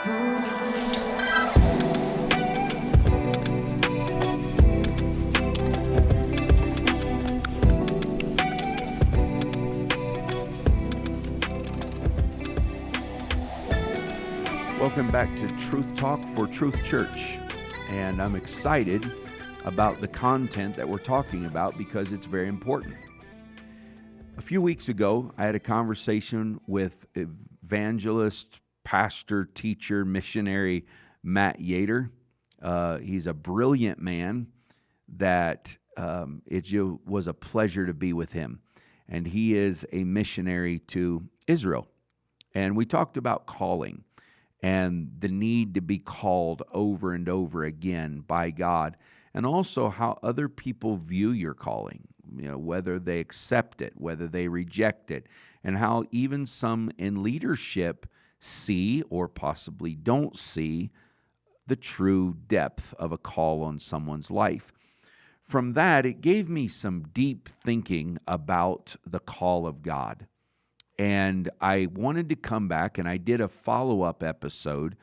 Welcome back to Truth Talk for Truth Church, and I'm excited about the content that we're talking about because it's very important. A few weeks ago, I had a conversation with evangelist, pastor, teacher, missionary Matt Yater. He's a brilliant man that it was a pleasure to be with him, and he is a missionary to Israel. And we talked about calling and the need to be called over and over again by God, and also how other people view your calling, whether they accept it, whether they reject it, and how even some in leadership see or possibly don't see the true depth of a call on someone's life. From that, it gave me some deep thinking about the call of God. And I wanted to come back, and I did a follow-up episode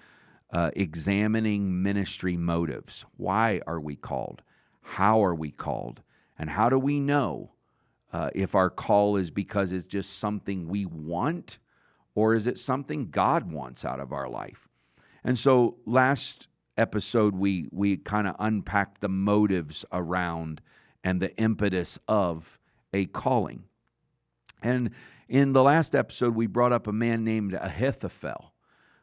examining ministry motives. Why are we called? How are we called? And how do we know if our call is because it's just something we want, or is it something God wants out of our life? And so last episode, we kind of unpacked the motives around and the impetus of a calling. And in the last episode, we brought up a man named Ahithophel.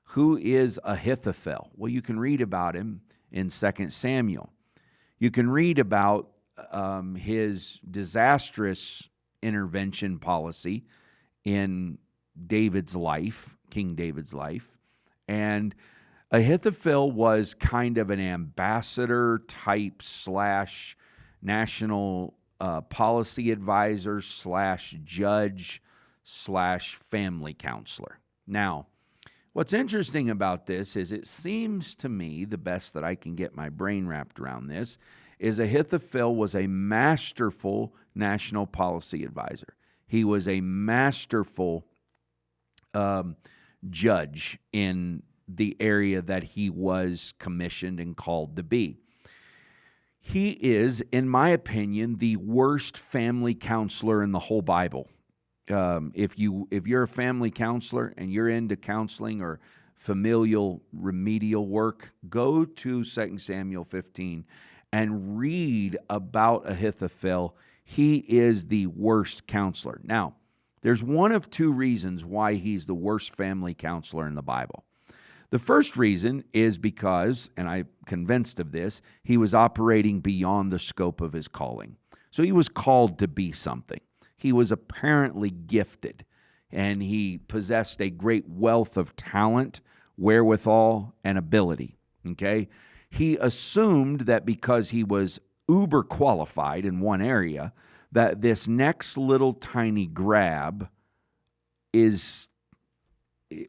Who is Ahithophel? Well, you can read about him in 2 Samuel. You can read about his disastrous intervention policy in David's life, King David's life. And Ahithophel was kind of an ambassador type / national policy advisor / judge / family counselor. Now, what's interesting about this is it seems to me, the best that I can get my brain wrapped around this, is Ahithophel was a masterful national policy advisor. He was a masterful judge in the area that he was commissioned and called to be. He is, in my opinion, the worst family counselor in the whole Bible. If you're a family counselor and you're into counseling or familial remedial work, go to 2 Samuel 15 and read about Ahithophel. He is the worst counselor. Now, there's one of two reasons why he's the worst family counselor in the Bible. The first reason is because, and I'm convinced of this, he was operating beyond the scope of his calling. So he was called to be something. He was apparently gifted, and he possessed a great wealth of talent, wherewithal, and ability. Okay? He assumed that because he was uber qualified in one area, that this next little tiny grab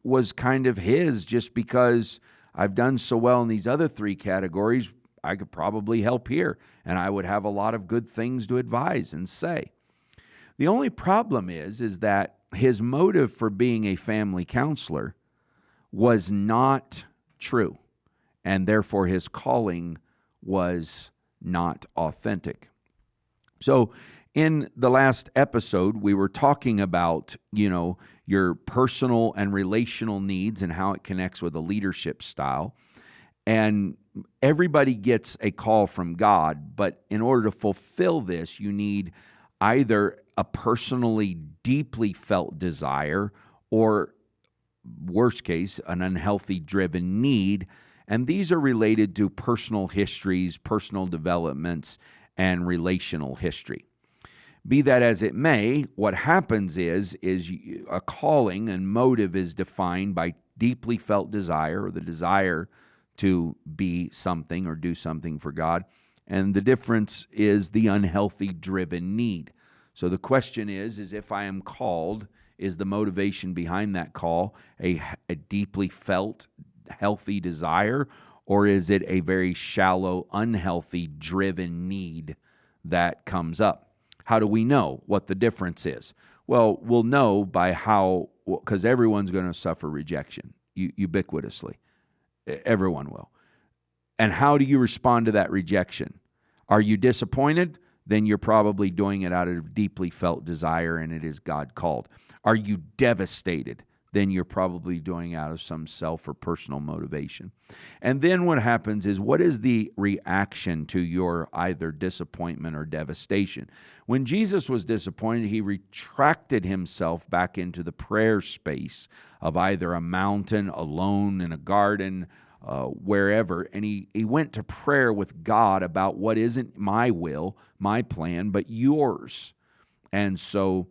was kind of his, just because I've done so well in these other three categories, I could probably help here, and I would have a lot of good things to advise and say. The only problem is that his motive for being a family counselor was not true, and therefore his calling was not authentic. So in the last episode, we were talking about, your personal and relational needs and how it connects with a leadership style. And everybody gets a call from God, but in order to fulfill this, you need either a personally deeply felt desire or, worst case, an unhealthy driven need. And these are related to personal histories, personal developments, and relational history. Be that as it may, what happens is a calling and motive is defined by deeply felt desire, or the desire to be something or do something for God. And the difference is the unhealthy driven need. So the question is if I am called, is the motivation behind that call a deeply felt, healthy desire, or is it a very shallow, unhealthy driven need that comes up? How do we know what the difference is? Well, we'll know by because everyone's going to suffer rejection ubiquitously. Everyone will. And how do you respond to that rejection? Are you disappointed? Then you're probably doing it out of deeply felt desire, and it is God called. Are you devastated? Then you're probably doing it out of some self or personal motivation. And then what happens is, what is the reaction to your either disappointment or devastation? When Jesus was disappointed, he retracted himself back into the prayer space of either a mountain, alone in a garden, wherever, and he went to prayer with God about what isn't my will, my plan, but yours. And so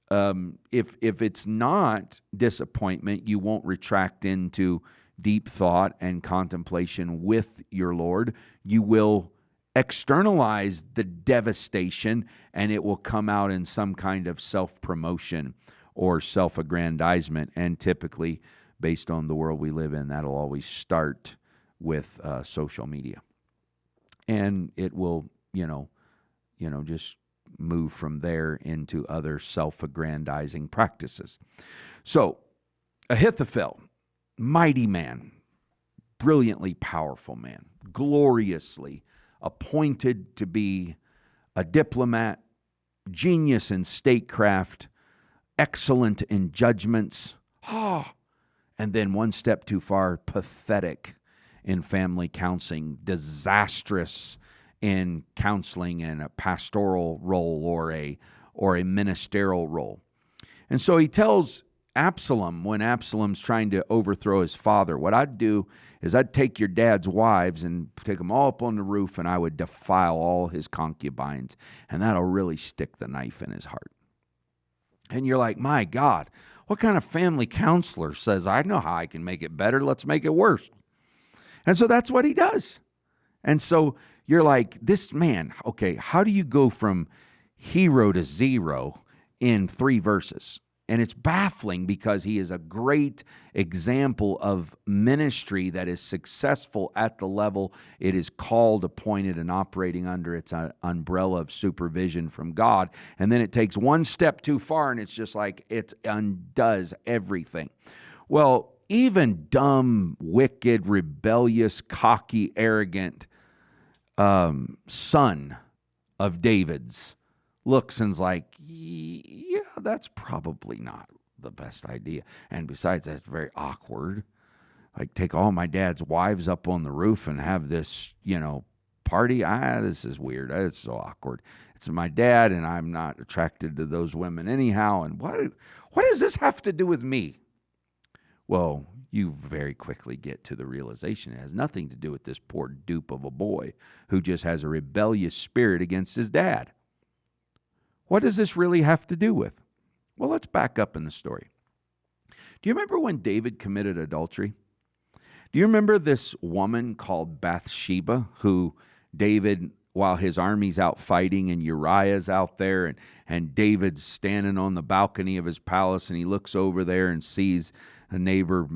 if it's not disappointment, you won't retract into deep thought and contemplation with your Lord. You will externalize the devastation, and it will come out in some kind of self-promotion or self-aggrandizement, and typically, based on the world we live in, that'll always start with social media. And it will, just move from there into other self-aggrandizing practices. So, Ahithophel, mighty man, brilliantly powerful man, gloriously appointed to be a diplomat, genius in statecraft, excellent in judgments, and then one step too far, pathetic in family counseling, disastrous in counseling and a pastoral role or a ministerial role. And so he tells Absalom, when Absalom's trying to overthrow his father, what I'd do is I'd take your dad's wives and take them all up on the roof, and I would defile all his concubines, and that'll really stick the knife in his heart. And you're like, my God, what kind of family counselor says, I know how I can make it better, let's make it worse? And so that's what he does. And so you're like, this man, okay, how do you go from hero to zero in 3 verses? And it's baffling because he is a great example of ministry that is successful at the level it is called, appointed, and operating under its umbrella of supervision from God. And then it takes one step too far, and it's just like it undoes everything. Well, even dumb, wicked, rebellious, cocky, arrogant son of David's looks and's like, yeah, that's probably not the best idea. And besides, that's very awkward. Like, take all my dad's wives up on the roof and have this, party. This is weird. It's so awkward. It's my dad, and I'm not attracted to those women anyhow. And what does this have to do with me? Well, you very quickly get to the realization it has nothing to do with this poor dupe of a boy who just has a rebellious spirit against his dad. What does this really have to do with? Well, let's back up in the story. Do you remember when David committed adultery? Do you remember this woman called Bathsheba, who David, while his army's out fighting and Uriah's out there, and David's standing on the balcony of his palace, and he looks over there and sees a neighbor,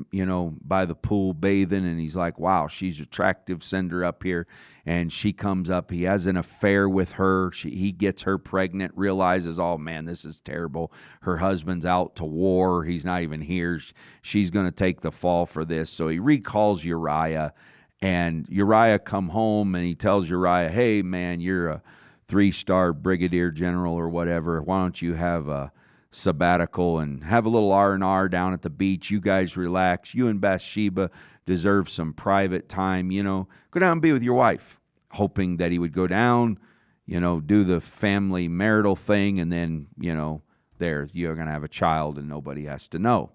by the pool bathing, and he's like, wow, she's attractive, send her up here. And she comes up, he has an affair with her, he gets her pregnant, realizes, oh man, this is terrible. Her husband's out to war, he's not even here, she's going to take the fall for this. So he recalls Uriah, and Uriah come home, and he tells Uriah, hey man, you're a 3-star brigadier general or whatever, why don't you have a sabbatical and have a little R&R down at the beach. You guys relax. You and Bathsheba deserve some private time, go down and be with your wife. Hoping that he would go down, do the family marital thing, and then, there, you're going to have a child and nobody has to know.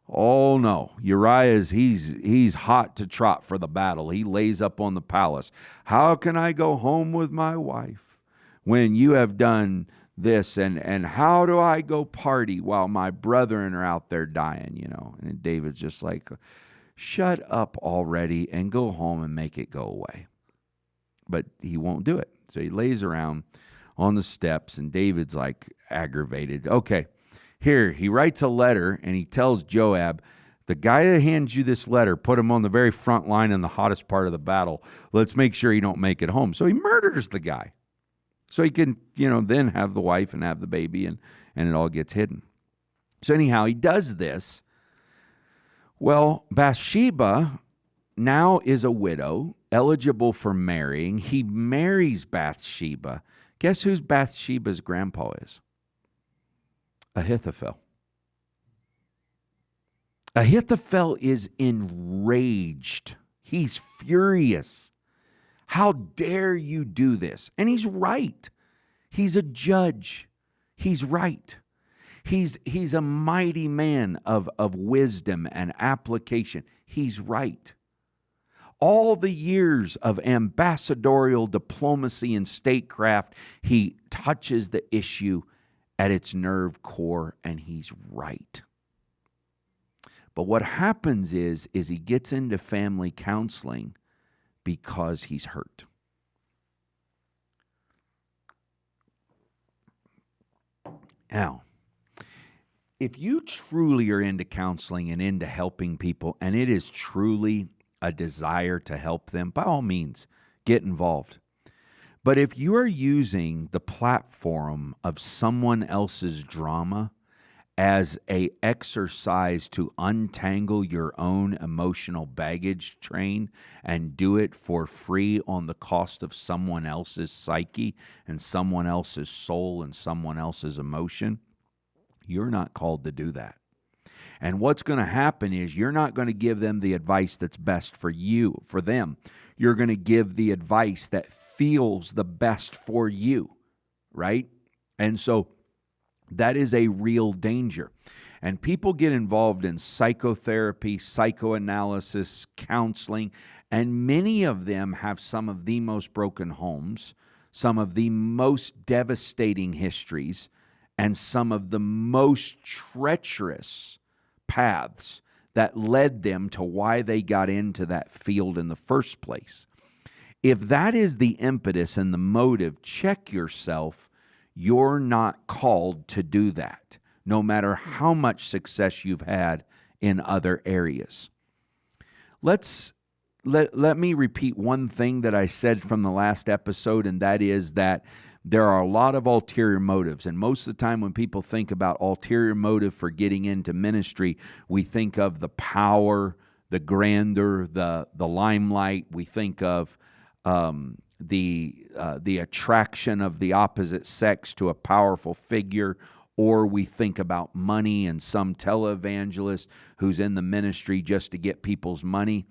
Oh no, Uriah he's hot to trot for the battle. He lays up on the palace. How can I go home with my wife when you have done this, and how do I go party while my brethren are out there dying, And David's just like, shut up already and go home and make it go away. But he won't do it. So he lays around on the steps, and David's like aggravated. Okay, here, he writes a letter, and he tells Joab, the guy that hands you this letter, put him on the very front line in the hottest part of the battle. Let's make sure he don't make it home. So he murders the guy. So he can, then have the wife and have the baby, and it all gets hidden. So anyhow, he does this. Well, Bathsheba now is a widow, eligible for marrying. He marries Bathsheba. Guess who Bathsheba's grandpa is? Ahithophel. Ahithophel is enraged. He's furious. How dare you do this? And he's right. He's a judge. He's right. He's a mighty man of wisdom and application. He's right. All the years of ambassadorial diplomacy and statecraft, he touches the issue at its nerve core, and he's right. But what happens is he gets into family counseling because he's hurt. Now, if you truly are into counseling and into helping people, and it is truly a desire to help them, by all means, get involved. But if you are using the platform of someone else's drama as an exercise to untangle your own emotional baggage train and do it for free on the cost of someone else's psyche and someone else's soul and someone else's emotion, you're not called to do that. And what's going to happen is you're not going to give them the advice that's best for you, for them. You're going to give the advice that feels the best for you, right? And so that is a real danger. And people get involved in psychotherapy, psychoanalysis, counseling, and many of them have some of the most broken homes, some of the most devastating histories, and some of the most treacherous paths that led them to why they got into that field in the first place. If that is the impetus and the motive, check yourself. You're not called to do that, no matter how much success you've had in other areas. Let me repeat one thing that I said from the last episode, and that is that there are a lot of ulterior motives. And most of the time when people think about ulterior motive for getting into ministry, we think of the power, the grandeur, the limelight. We think of the attraction of the opposite sex to a powerful figure, or we think about money and some televangelist who's in the ministry just to get people's money.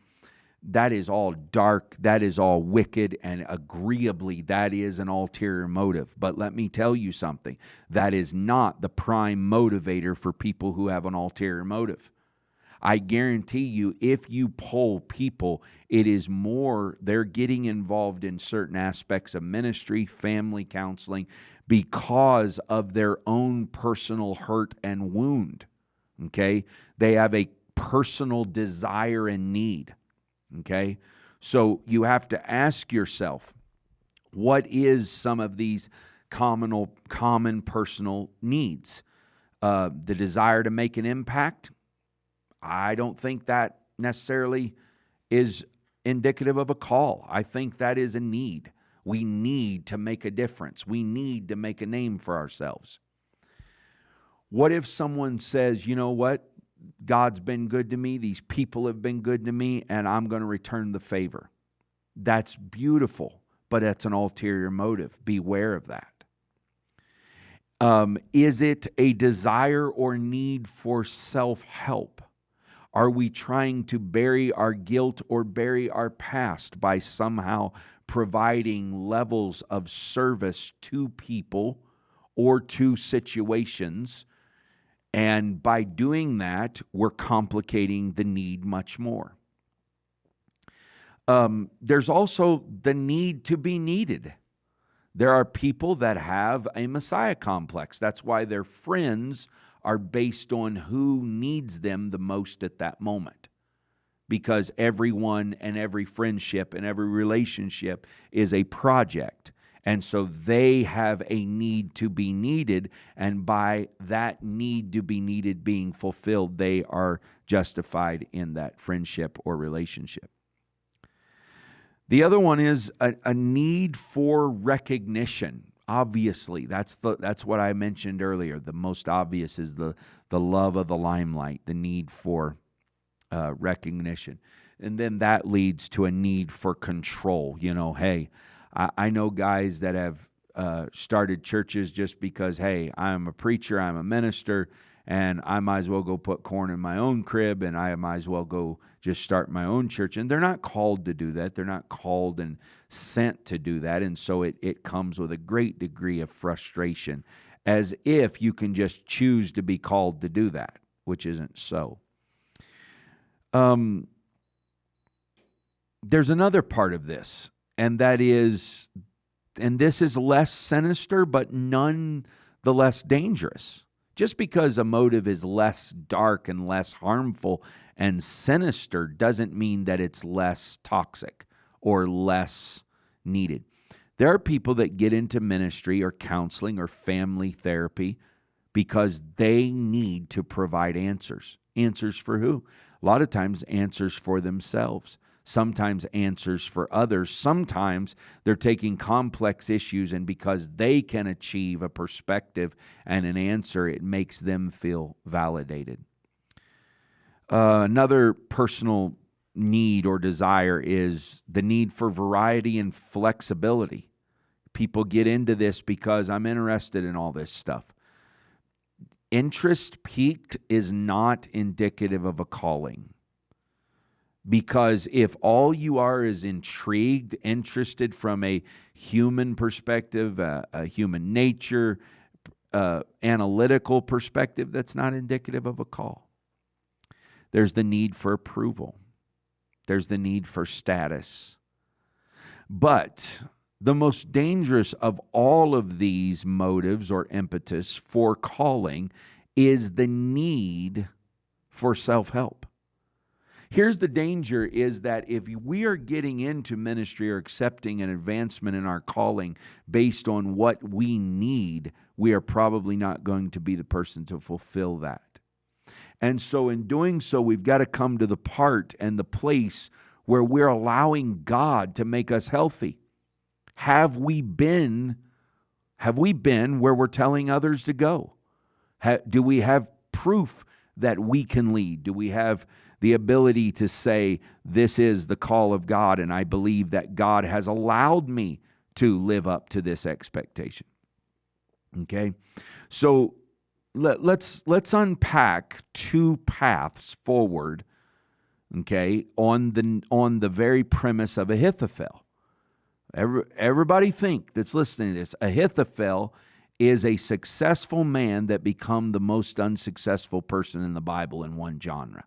That is all dark, that is all wicked, and agreeably that is an ulterior motive. But let me tell you something, that is not the prime motivator for people who have an ulterior motive. I guarantee you, if you poll people, it is more they're getting involved in certain aspects of ministry, family counseling, because of their own personal hurt and wound. Okay? They have a personal desire and need. Okay? So you have to ask yourself, what is some of these common personal needs? The desire to make an impact? I don't think that necessarily is indicative of a call. I think that is a need. We need to make a difference. We need to make a name for ourselves. What if someone says, you know what? God's been good to me. These people have been good to me, and I'm going to return the favor. That's beautiful, but that's an ulterior motive. Beware of that. Is it a desire or need for self-help? Are we trying to bury our guilt or bury our past by somehow providing levels of service to people or to situations? And by doing that, we're complicating the need much more. There's also the need to be needed. There are people that have a Messiah complex. That's why their friends are based on who needs them the most at that moment. Because everyone and every friendship and every relationship is a project. And so they have a need to be needed, and by that need to be needed being fulfilled, they are justified in that friendship or relationship. The other one is a need for recognition. Obviously, that's what I mentioned earlier. The most obvious is the love of the limelight, the need for recognition. And then that leads to a need for control. Hey, I know guys that have started churches just because, hey, I'm a preacher, I'm a minister, and I might as well go put corn in my own crib, and I might as well go just start my own church. And they're not called to do that. They're not called and sent to do that. And so it comes with a great degree of frustration, as if you can just choose to be called to do that, which isn't so. There's another part of this, and that is, and this is less sinister, but none the less dangerous. Just because a motive is less dark and less harmful and sinister doesn't mean that it's less toxic or less needed. There are people that get into ministry or counseling or family therapy because they need to provide answers. Answers for who? A lot of times answers for themselves. Sometimes answers for others. Sometimes they're taking complex issues, and because they can achieve a perspective and an answer, it makes them feel validated. Another personal need or desire is the need for variety and flexibility. People get into this because I'm interested in all this stuff. Interest piqued is not indicative of a calling. Because if all you are is intrigued, interested from a human perspective, a human nature, analytical perspective, that's not indicative of a call. There's the need for approval. There's the need for status. But the most dangerous of all of these motives or impetus for calling is the need for self-help. Here's the danger, is that if we are getting into ministry or accepting an advancement in our calling based on what we need, we are probably not going to be the person to fulfill that. And so in doing so, we've got to come to the part and the place where we're allowing God to make us healthy. Have we been where we're telling others to go? Do we have proof that we can lead? Do we have the ability to say, this is the call of God, and I believe that God has allowed me to live up to this expectation? Okay, so let's unpack two paths forward, okay, on the very premise of Ahithophel. Everybody that's listening to this, Ahithophel is a successful man that became the most unsuccessful person in the Bible in one genre.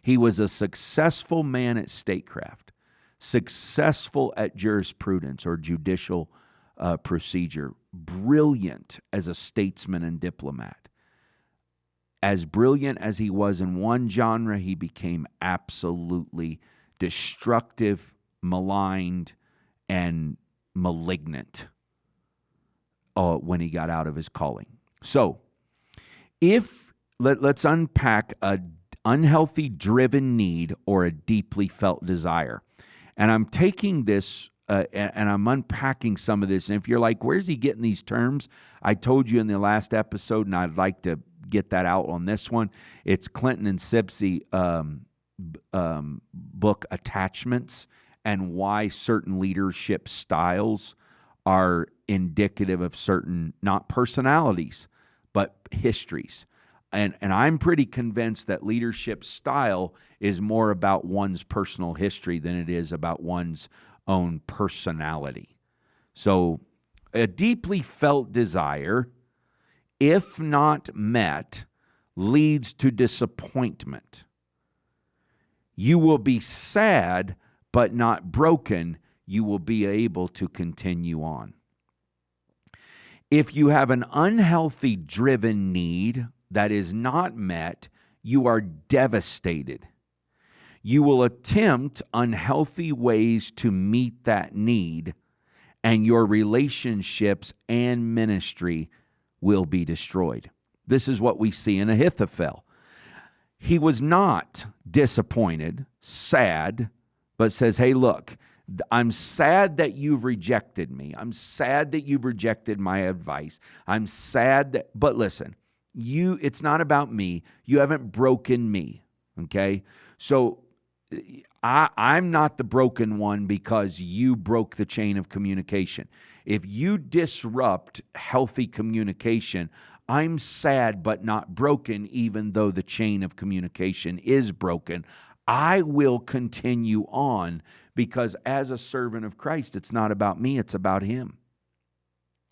He was a successful man at statecraft, successful at jurisprudence or judicial procedure, brilliant as a statesman and diplomat. As brilliant as he was in one genre, he became absolutely destructive, maligned, and malignant when he got out of his calling. So, let's unpack a unhealthy driven need or a deeply felt desire. And I'm taking this and I'm unpacking some of this. And if you're like, where's he getting these terms? I told you in the last episode, and I'd like to get that out on this one. It's Clinton and Sipsey book, Attachments, and why certain leadership styles are indicative of certain, not personalities, but histories. And I'm pretty convinced that leadership style is more about one's personal history than it is about one's own personality. So a deeply felt desire, if not met, leads to disappointment. You will be sad, but not broken. You will be able to continue on. If you have an unhealthy driven need that is not met, you are devastated. You will attempt unhealthy ways to meet that need, and your relationships and ministry will be destroyed. This is what we see in Ahithophel. He was not disappointed, sad, but says, hey, look, I'm sad that you've rejected me. I'm sad that you've rejected my advice. I'm sad that, but listen, it's not about me. You haven't broken me. Okay? So I'm not the broken one because you broke the chain of communication. If you disrupt healthy communication, I'm sad but not broken, even though the chain of communication is broken. I will continue on because as a servant of Christ, it's not about me, it's about Him.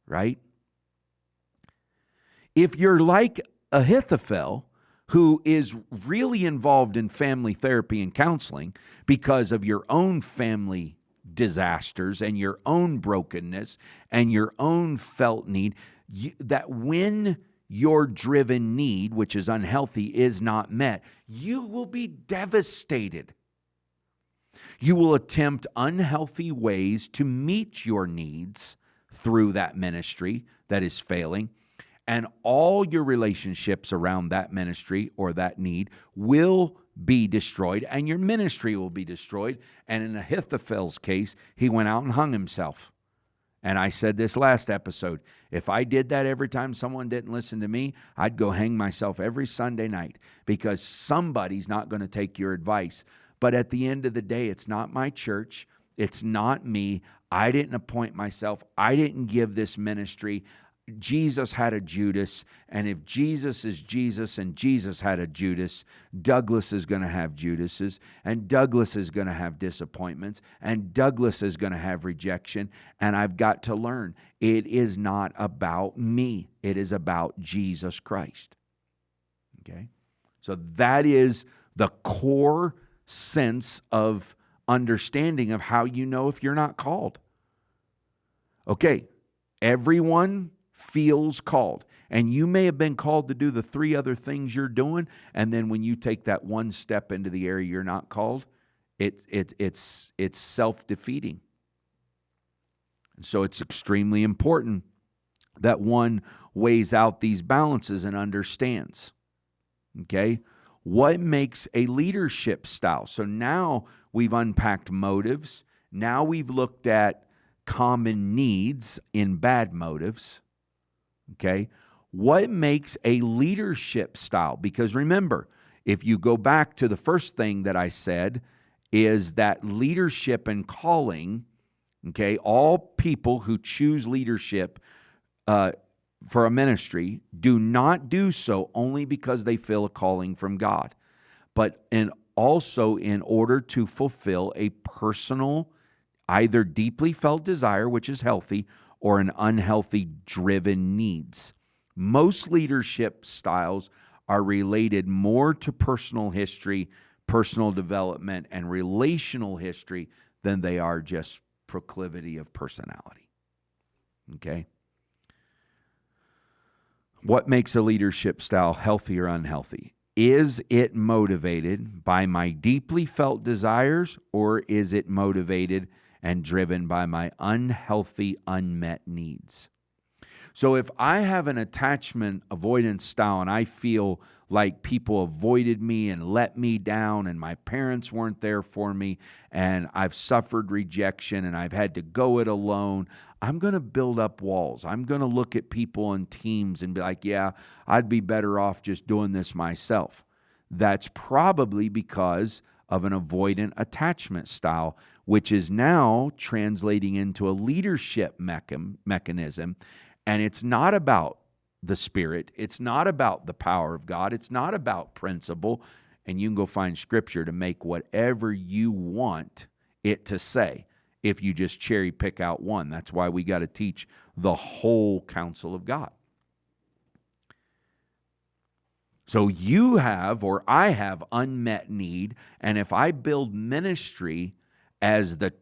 Right? If you're like Ahithophel, who is really involved in family therapy and counseling because of your own family disasters and your own brokenness and your own felt need, that when your driven need, which is unhealthy, is not met, you will be devastated. You will attempt unhealthy ways to meet your needs through that ministry that is failing. And all your relationships around that ministry or that need will be destroyed, and your ministry will be destroyed. And in Ahithophel's case, he went out and hung himself. And I said this last episode, if I did that every time someone didn't listen to me, I'd go hang myself every Sunday night because somebody's not going to take your advice. But at the end of the day, it's not my church. It's not me. I didn't appoint myself. I didn't give this ministry. Jesus had a Judas, and if Jesus is Jesus and Jesus had a Judas, Douglas is going to have Judases, and Douglas is going to have disappointments, and Douglas is going to have rejection, and I've got to learn. It is not about me. It is about Jesus Christ. Okay? So that is the core sense of understanding of how you know if you're not called. Okay, everyone feels called. And you may have been called to do the 3 other things you're doing, and then when you take that one step into the area you're not called, it's self-defeating. And so it's extremely important that one weighs out these balances and understands. Okay? What makes a leadership style? So now we've unpacked motives. Now we've looked at common needs in bad motives. Okay, what makes a leadership style? Because remember, if you go back to the first thing that I said, is that leadership and calling, okay, all people who choose leadership for a ministry do not do so only because they feel a calling from God, but also in order to fulfill a personal, either deeply felt desire, which is healthy, or an unhealthy driven needs. Most leadership styles are related more to personal history, personal development, and relational history than they are just proclivity of personality. Okay? What makes a leadership style healthy or unhealthy? Is it motivated by my deeply felt desires, or is it motivated and driven by my unhealthy, unmet needs? So if I have an attachment avoidance style and I feel like people avoided me and let me down and my parents weren't there for me and I've suffered rejection and I've had to go it alone, I'm going to build up walls. I'm going to look at people and teams and be like, yeah, I'd be better off just doing this myself. That's probably because of an avoidant attachment style, which is now translating into a leadership mechanism. And it's not about the Spirit. It's not about the power of God. It's not about principle. And you can go find Scripture to make whatever you want it to say if you just cherry pick out one. That's why we got to teach the whole counsel of God. So you have, or I have, unmet need, and if I build ministry as the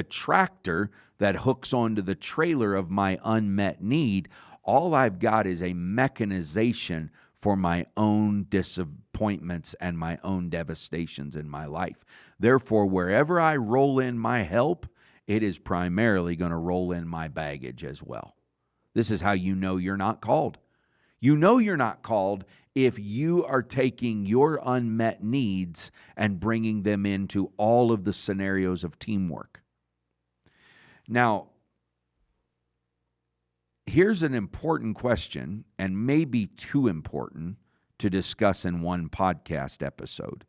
tractor that hooks onto the trailer of my unmet need, all I've got is a mechanization for my own disappointments and my own devastations in my life. Therefore, wherever I roll in my help, it is primarily going to roll in my baggage as well. This is how you know you're not called. You know you're not called if you are taking your unmet needs and bringing them into all of the scenarios of teamwork. Now, here's an important question, and maybe too important to discuss in one podcast episode.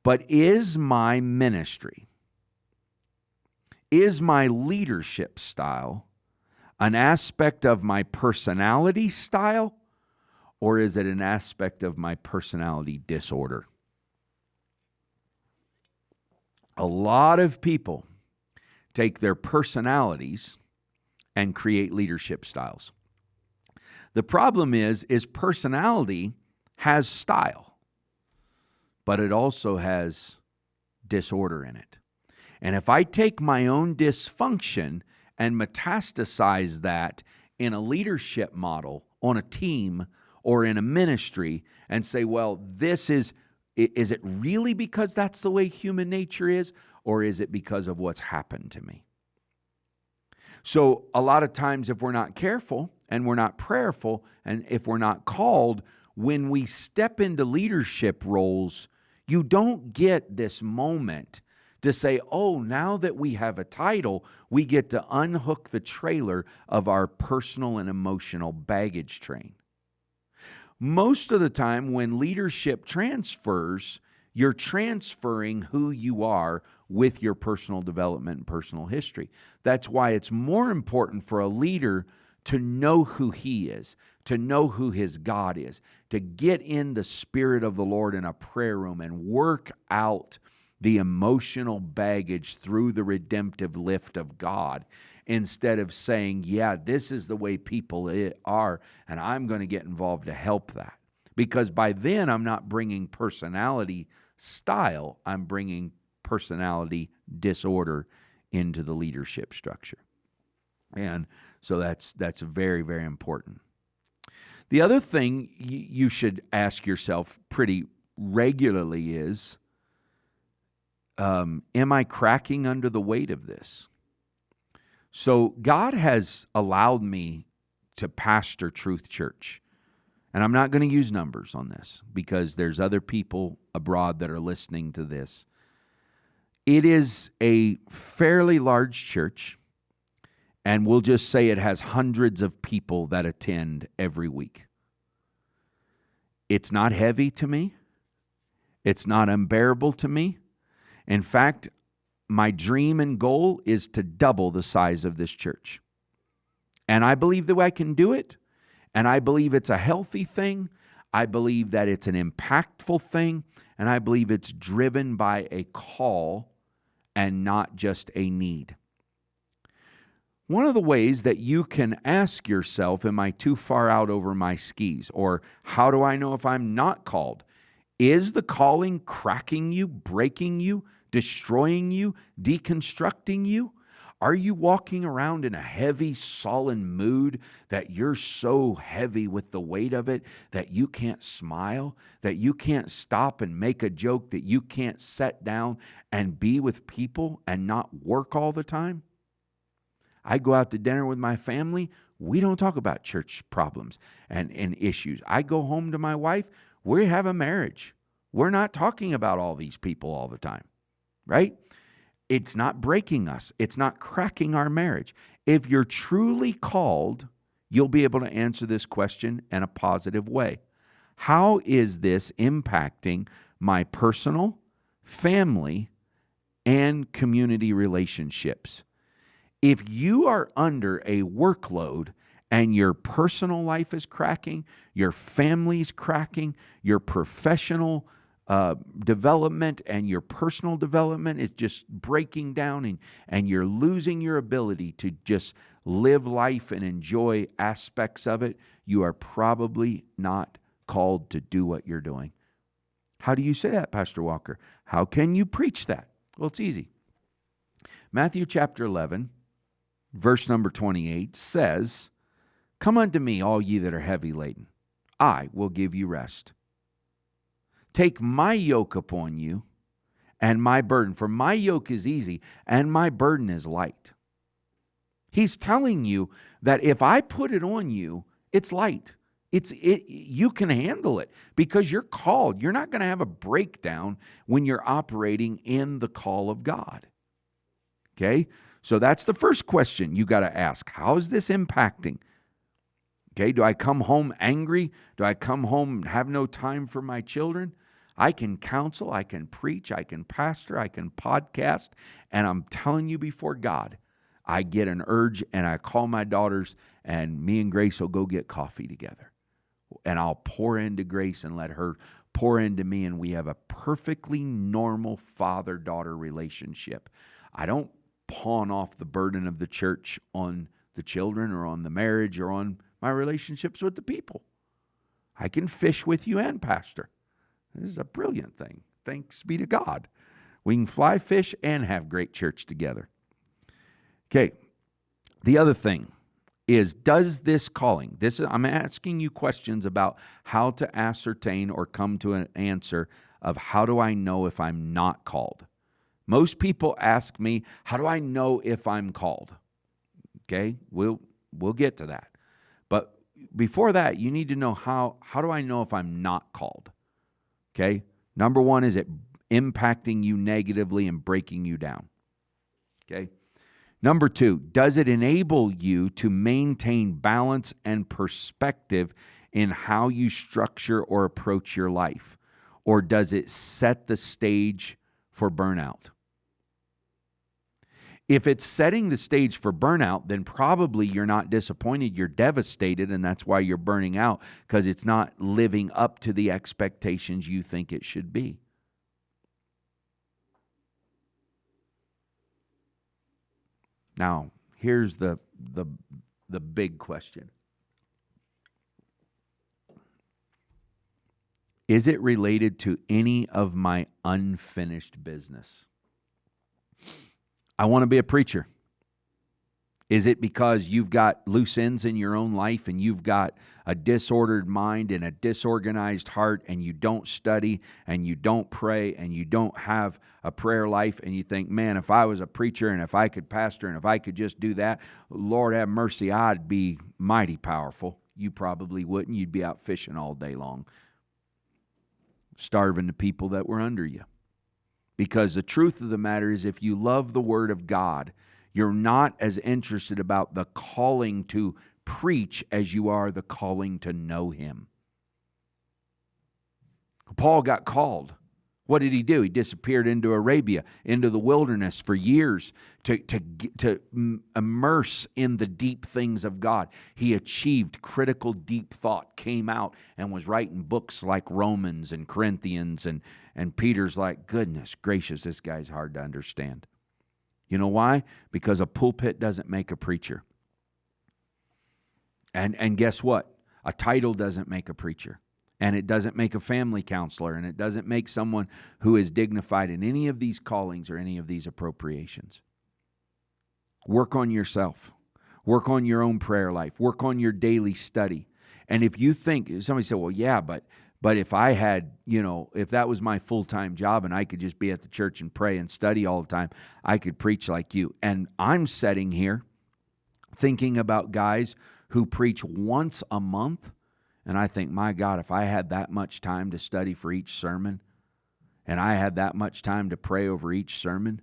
But is my ministry, is my leadership style an aspect of my personality style, or is it an aspect of my personality disorder? A lot of people take their personalities and create leadership styles. The problem is personality has style, but it also has disorder in it. And if I take my own dysfunction and metastasize that in a leadership model, on a team, or in a ministry, and say, well, this is it really because that's the way human nature is, or is it because of what's happened to me? So a lot of times if we're not careful and we're not prayerful and if we're not called, when we step into leadership roles, you don't get this moment to say, oh, now that we have a title, we get to unhook the trailer of our personal and emotional baggage train. Most of the time when leadership transfers, you're transferring who you are with your personal development and personal history. That's why it's more important for a leader to know who he is, to know who his God is, to get in the Spirit of the Lord in a prayer room and work out the emotional baggage through the redemptive lift of God, instead of saying, yeah, this is the way people are, and I'm going to get involved to help that. Because by then, I'm not bringing personality style, I'm bringing personality disorder into the leadership structure. And so that's very, very important. The other thing you should ask yourself pretty regularly is, am I cracking under the weight of this? So God has allowed me to pastor Truth Church. And I'm not going to use numbers on this because there's other people abroad that are listening to this. It is a fairly large church, and we'll just say it has hundreds of people that attend every week. It's not heavy to me. It's not unbearable to me. In fact, my dream and goal is to double the size of this church. And I believe that I can do it. And I believe it's a healthy thing. I believe that it's an impactful thing. And I believe it's driven by a call and not just a need. One of the ways that you can ask yourself, am I too far out over my skis? Or how do I know if I'm not called? Is the calling cracking you, breaking you, destroying you, deconstructing you? Are you walking around in a heavy, sullen mood that you're so heavy with the weight of it that you can't smile, that you can't stop and make a joke, that you can't sit down and be with people and not work all the time? I go out to dinner with my family. We don't talk about church problems and issues. I go home to my wife. We have a marriage. We're not talking about all these people all the time, right? It's not breaking us. It's not cracking our marriage. If you're truly called, you'll be able to answer this question in a positive way. How is this impacting my personal, family, and community relationships? If you are under a workload and your personal life is cracking, your family's cracking, your professional development and your personal development is just breaking down, and you're losing your ability to just live life and enjoy aspects of it, you are probably not called to do what you're doing. How do you say that, Pastor Walker? How can you preach that? Well, it's easy. Matthew chapter 11, verse number 28 says, "Come unto me, all ye that are heavy laden. I will give you rest. Take my yoke upon you and my burden, for my yoke is easy and my burden is light." He's telling you that if I put it on you, it's light. You can handle it because you're called. You're not going to have a breakdown when you're operating in the call of God. Okay? So that's the first question you got to ask. How is this impacting? Okay, do I come home angry? Do I come home and have no time for my children? I can counsel, I can preach, I can pastor, I can podcast, and I'm telling you before God, I get an urge and I call my daughters, and me and Grace will go get coffee together. And I'll pour into Grace and let her pour into me, and we have a perfectly normal father-daughter relationship. I don't pawn off the burden of the church on the children or on the marriage or on my relationships with the people. I can fish with you and pastor. This is a brilliant thing. Thanks be to God. We can fly fish and have great church together. Okay, the other thing is, does this calling, I'm asking you questions about how to ascertain or come to an answer of how do I know if I'm not called? Most people ask me, how do I know if I'm called? Okay, we'll get to that. But before that, you need to know how do I know if I'm not called? Okay, number one, is it impacting you negatively and breaking you down? Okay. Number two, does it enable you to maintain balance and perspective in how you structure or approach your life? Or does it set the stage for burnout? If it's setting the stage for burnout, then probably you're not disappointed, you're devastated, and that's why you're burning out, because it's not living up to the expectations you think it should be. Now, here's the big question. Is it related to any of my unfinished business? I want to be a preacher. Is it because you've got loose ends in your own life and you've got a disordered mind and a disorganized heart, and you don't study and you don't pray and you don't have a prayer life, and you think, man, if I was a preacher and if I could pastor and if I could just do that, Lord have mercy, I'd be mighty powerful. You probably wouldn't. You'd be out fishing all day long, starving the people that were under you. Because the truth of the matter is, if you love the Word of God, you're not as interested about the calling to preach as you are the calling to know Him. Paul got called. What did he do? He disappeared into Arabia, into the wilderness for years to immerse in the deep things of God. He achieved critical deep thought, came out and was writing books like Romans and Corinthians, and Peter's like, goodness gracious, this guy's hard to understand. You know why? Because a pulpit doesn't make a preacher. And guess what? A title doesn't make a preacher. And it doesn't make a family counselor. And it doesn't make someone who is dignified in any of these callings or any of these appropriations. Work on yourself. Work on your own prayer life. Work on your daily study. And if you think, somebody said, well, yeah, but if I had, if that was my full-time job and I could just be at the church and pray and study all the time, I could preach like you. And I'm sitting here thinking about guys who preach once a month. And I think, my God, if I had that much time to study for each sermon, and I had that much time to pray over each sermon,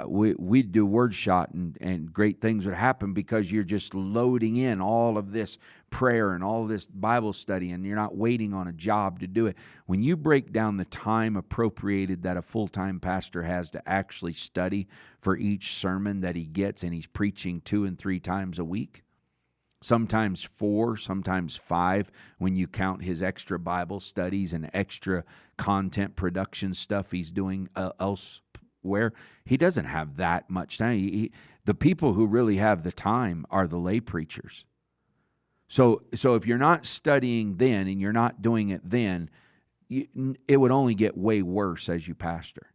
we'd do word shot and great things would happen, because you're just loading in all of this prayer and all of this Bible study, and you're not waiting on a job to do it. When you break down the time appropriated that a full-time pastor has to actually study for each sermon that he gets, and he's preaching 2 and 3 times a week, sometimes 4, sometimes 5, when you count his extra Bible studies and extra content production stuff he's doing elsewhere. He doesn't have that much time. The people who really have the time are the lay preachers. So if you're not studying then and you're not doing it then, it would only get way worse as you pastor.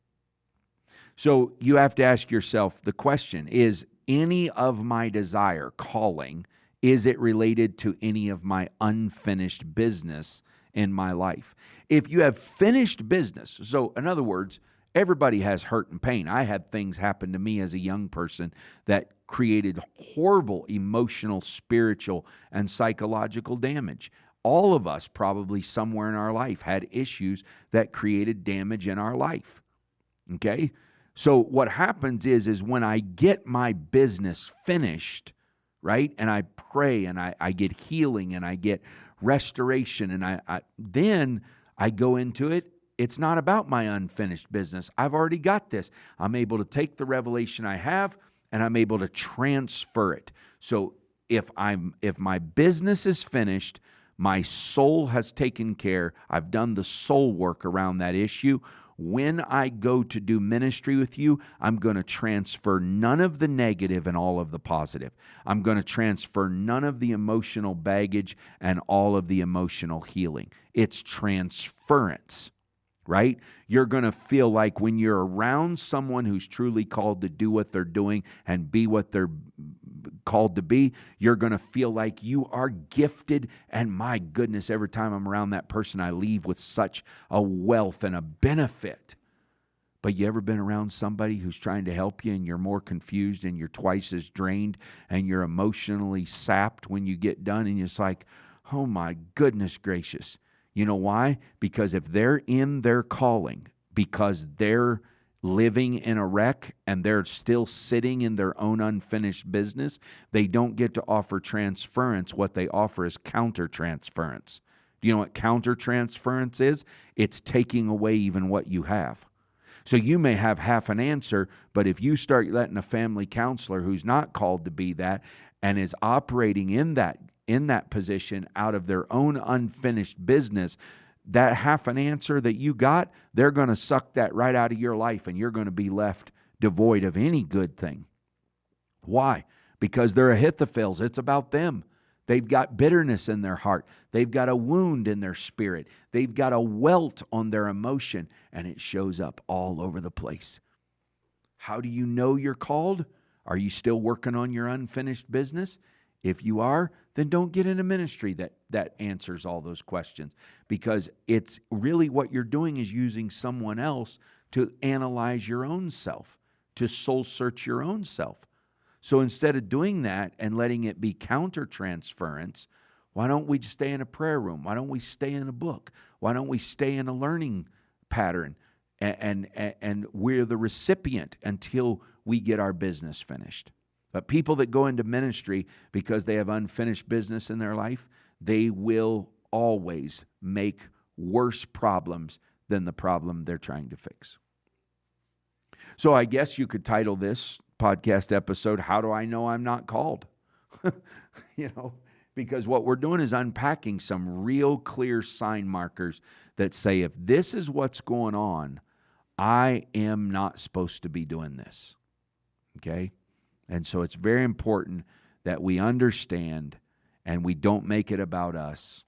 So you have to ask yourself the question, is any of my desire, calling, is it related to any of my unfinished business in my life? If you have finished business, so in other words, everybody has hurt and pain. I had things happen to me as a young person that created horrible emotional, spiritual, and psychological damage. All of us probably somewhere in our life had issues that created damage in our life. Okay? So what happens is when I get my business finished, right? And I pray and I get healing and I get restoration, and then I go into it. It's not about my unfinished business. I've already got this. I'm able to take the revelation I have and I'm able to transfer it. So if my business is finished, my soul has taken care, I've done the soul work around that issue. When I go to do ministry with you, I'm going to transfer none of the negative and all of the positive. I'm going to transfer none of the emotional baggage and all of the emotional healing. It's transference, right? You're going to feel like when you're around someone who's truly called to do what they're doing and be what they're called to be, you're going to feel like you are gifted. And my goodness, every time I'm around that person, I leave with such a wealth and a benefit. But you ever been around somebody who's trying to help you and you're more confused and you're twice as drained and you're emotionally sapped when you get done and it's like, oh my goodness gracious. You know why? Because if they're in their calling, because they're living in a wreck and they're still sitting in their own unfinished business, they don't get to offer transference. What they offer is counter-transference. Do you know what counter-transference is? It's taking away even what you have. So you may have half an answer, but if you start letting a family counselor who's not called to be that and is operating in that position out of their own unfinished business, that half an answer that you got, they're going to suck that right out of your life and you're going to be left devoid of any good thing. Why? Because they're Ahithophels. It's about them. They've got bitterness in their heart. They've got a wound in their spirit. They've got a welt on their emotion, and it shows up all over the place. How do you know you're called? Are you still working on your unfinished business? If you are, then don't get in a ministry that answers all those questions, because it's really what you're doing is using someone else to analyze your own self, to soul search your own self. So instead of doing that and letting it be counter-transference, why don't we just stay in a prayer room? Why don't we stay in a book? Why don't we stay in a learning pattern and we're the recipient until we get our business finished? But people that go into ministry because they have unfinished business in their life, they will always make worse problems than the problem they're trying to fix. So I guess you could title this podcast episode, How Do I Know I'm Not Called? Because what we're doing is unpacking some real clear sign markers that say, if this is what's going on, I am not supposed to be doing this. Okay? And so it's very important that we understand and we don't make it about us.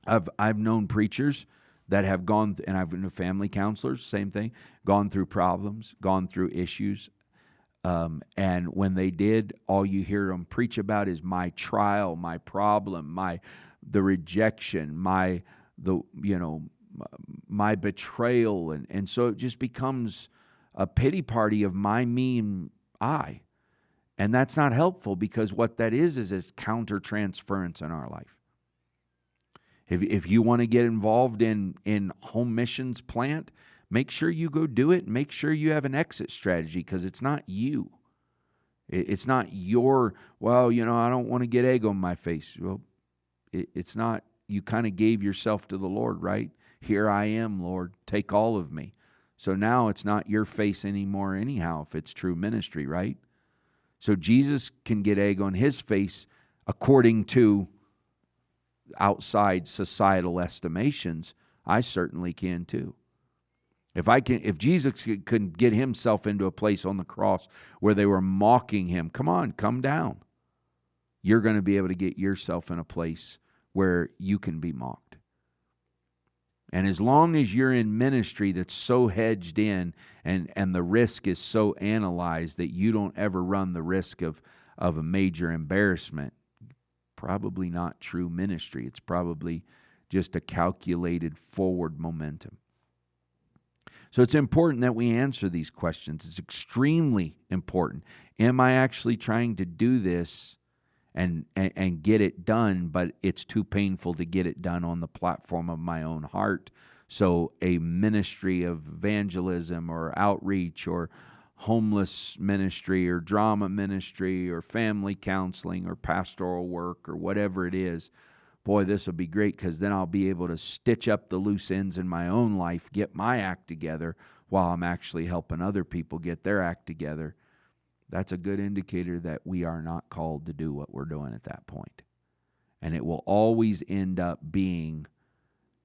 I've known preachers that have gone, and I've known family counselors, same thing, gone through problems, gone through issues. And when they did, all you hear them preach about is my trial, my problem, the rejection, my betrayal. And so it just becomes a pity party of my, me, and I. And that's not helpful, because what that is counter-transference in our life. If you want to get involved in home missions plant, make sure you go do it. Make sure you have an exit strategy, because it's not you. It's not your, I don't want to get egg on my face. Well, it's not, you kind of gave yourself to the Lord, right? Here I am, Lord, take all of me. So now it's not your face anymore anyhow, if it's true ministry, right? So Jesus can get egg on his face according to outside societal estimations. I certainly can too. If Jesus could get himself into a place on the cross where they were mocking him, come on, come down. You're going to be able to get yourself in a place where you can be mocked. And as long as you're in ministry that's so hedged in and the risk is so analyzed that you don't ever run the risk of a major embarrassment, probably not true ministry. It's probably just a calculated forward momentum. So it's important that we answer these questions. It's extremely important. Am I actually trying to do this and get it done, but it's too painful to get it done on the platform of my own heart? So a ministry of evangelism or outreach or homeless ministry or drama ministry or family counseling or pastoral work or whatever it is, boy, this will be great because then I'll be able to stitch up the loose ends in my own life, get my act together while I'm actually helping other people get their act together. That's a good indicator that we are not called to do what we're doing at that point. And it will always end up being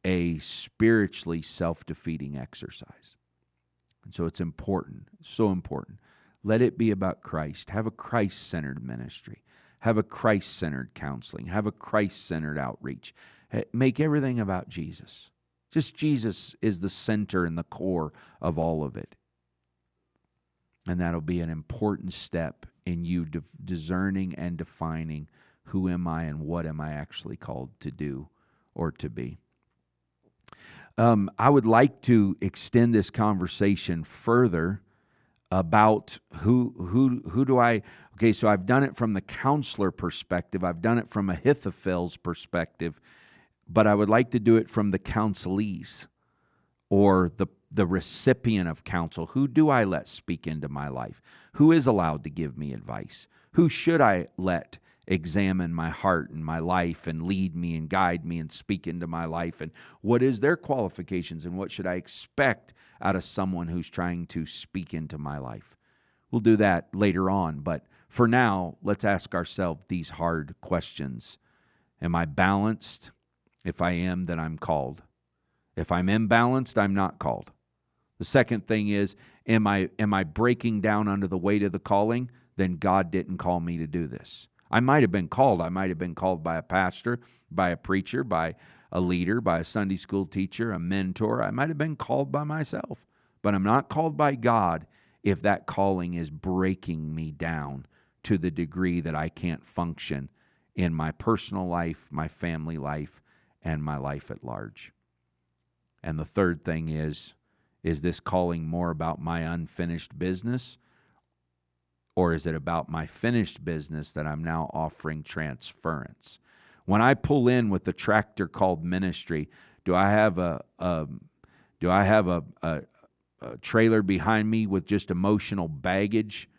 a spiritually self-defeating exercise. And so it's important, so important. Let it be about Christ. Have a Christ-centered ministry. Have a Christ-centered counseling. Have a Christ-centered outreach. Make everything about Jesus. Just Jesus is the center and the core of all of it. And that'll be an important step in you discerning and defining who am I and what am I actually called to do or to be. I would like to extend this conversation further about who do I, okay, so I've done it from the counselor perspective. I've done it from Ahithophel's perspective, but I would like to do it from the counselees or the recipient of counsel. Who do I let speak into my life? Who is allowed to give me advice? Who should I let examine my heart and my life and lead me and guide me and speak into my life? And what is their qualifications and what should I expect out of someone who's trying to speak into my life? We'll do that later on, but for now, let's ask ourselves these hard questions. Am I balanced? If I am, then I'm called. If I'm imbalanced, I'm not called. The second thing is, am I breaking down under the weight of the calling? Then God didn't call me to do this. I might have been called. I might have been called by a pastor, by a preacher, by a leader, by a Sunday school teacher, a mentor. I might have been called by myself, but I'm not called by God if that calling is breaking me down to the degree that I can't function in my personal life, my family life, and my life at large. And the third thing is this calling more about my unfinished business, or is it about my finished business that I'm now offering transference? When I pull in with the tractor called ministry, do I have a trailer behind me with just emotional baggage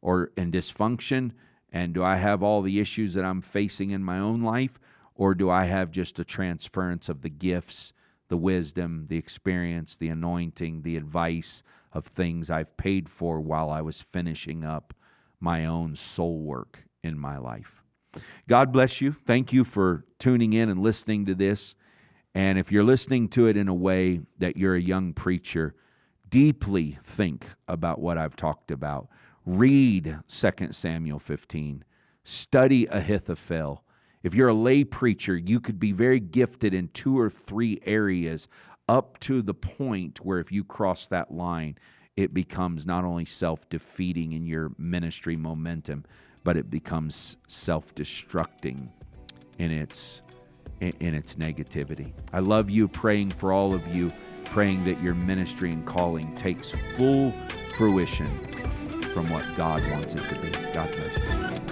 and dysfunction? And do I have all the issues that I'm facing in my own life? Or do I have just a transference of the gifts, the wisdom, the experience, the anointing, the advice of things I've paid for while I was finishing up my own soul work in my life? God bless you. Thank you for tuning in and listening to this. And if you're listening to it in a way that you're a young preacher, deeply think about what I've talked about. Read 2 Samuel 15. Study Ahithophel. If you're a lay preacher, you could be very gifted in 2 or 3 areas up to the point where if you cross that line, it becomes not only self-defeating in your ministry momentum, but it becomes self-destructing in its negativity. I love you, praying for all of you, praying that your ministry and calling takes full fruition from what God wants it to be. God bless you.